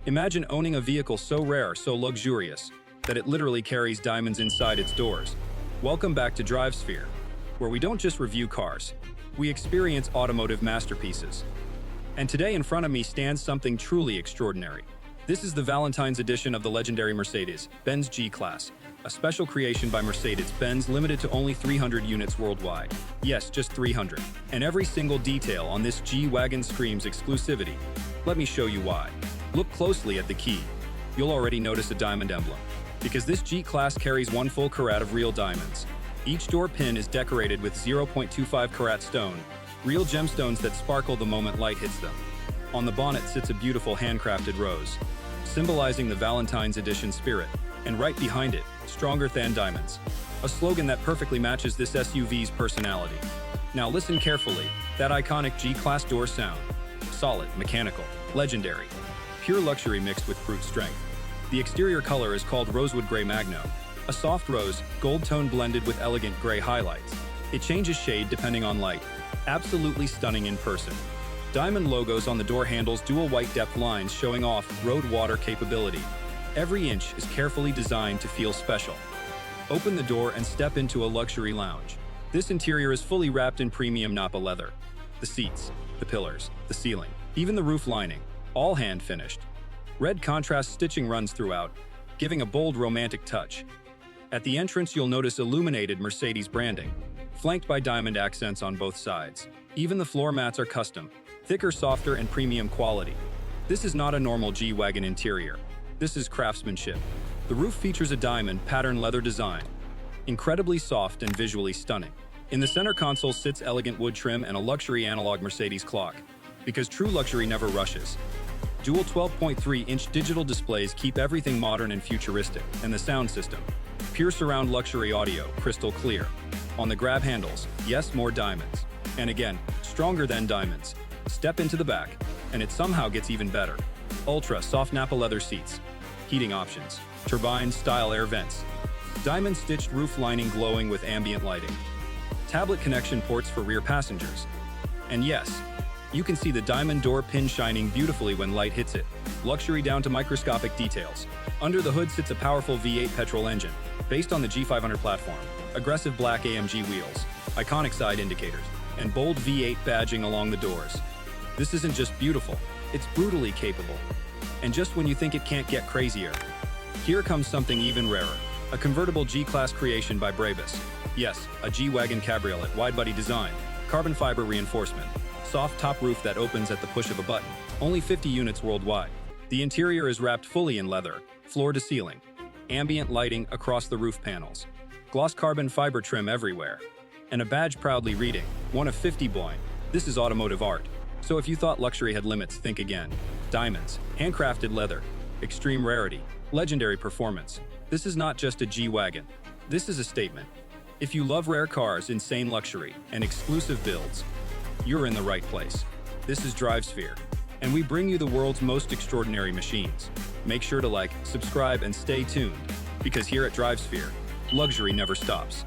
Imagine owning a vehicle so rare, so luxurious, that it literally carries diamonds inside its doors. Welcome back to DriveSphere, where we don't just review cars, we experience automotive masterpieces. And today in front of me stands something truly extraordinary. This is the Valentine's edition of the legendary Mercedes-Benz G-Class, a special creation by Mercedes-Benz limited to only 300 units worldwide. Yes, just 300. And every single detail on this G-Wagon screams exclusivity. Let me show you why. Look closely at the key. You'll already notice a diamond emblem, because this G-Class carries 1 full carat of real diamonds. Each door pin is decorated with 0.25 carat stone, real gemstones that sparkle the moment light hits them. On the bonnet sits a beautiful handcrafted rose, symbolizing the Valentine's edition spirit, and right behind it, stronger than diamonds, a slogan that perfectly matches this SUV's personality. Now listen carefully, that iconic G-Class door sound. Solid, mechanical, legendary, pure luxury mixed with brute strength. The exterior color is called rosewood gray magno, a soft rose, gold tone blended with elegant gray highlights. It changes shade depending on light. Absolutely stunning in person. Diamond logos on the door handles, dual white depth lines showing off road water capability. Every inch is carefully designed to feel special. Open the door and step into a luxury lounge. This interior is fully wrapped in premium Nappa leather. The seats, the pillars, the ceiling, even the roof lining, all hand-finished. Red contrast stitching runs throughout, giving a bold romantic touch. At the entrance you'll notice illuminated Mercedes branding, flanked by diamond accents on both sides. Even the floor mats are custom, thicker, softer, and premium quality. This is not a normal G-Wagon interior. This is craftsmanship. The roof features a diamond pattern leather design, incredibly soft and visually stunning. In the center console sits elegant wood trim and a luxury analog Mercedes clock, because true luxury never rushes. Dual 12.3-inch digital displays keep everything modern and futuristic, and the sound system, pure surround luxury audio, crystal clear. On the grab handles, yes, more diamonds. And again, stronger than diamonds. Step into the back, and it somehow gets even better. Ultra soft Nappa leather seats, heating options, turbine-style air vents, diamond-stitched roof lining glowing with ambient lighting, tablet connection ports for rear passengers. And yes, you can see the diamond door pin shining beautifully when light hits it. Luxury down to microscopic details. Under the hood sits a powerful V8 petrol engine, based on the G500 platform, aggressive black AMG wheels, iconic side indicators, and bold V8 badging along the doors. This isn't just beautiful, it's brutally capable. And just when you think it can't get crazier, here comes something even rarer. A convertible G-Class creation by Brabus. Yes, a G-Wagon cabriolet, wide-body design, carbon fiber reinforcement, soft top roof that opens at the push of a button. Only 50 units worldwide. The interior is wrapped fully in leather, floor to ceiling. Ambient lighting across the roof panels. Gloss carbon fiber trim everywhere. And a badge proudly reading, one of 50 boing. This is automotive art. So if you thought luxury had limits, think again. Diamonds, handcrafted leather, extreme rarity, legendary performance. This is not just a G-Wagon. This is a statement. If you love rare cars, insane luxury, and exclusive builds, you're in the right place. This is DriveSphere, and we bring you the world's most extraordinary machines. Make sure to like, subscribe, and stay tuned, because here at DriveSphere, luxury never stops.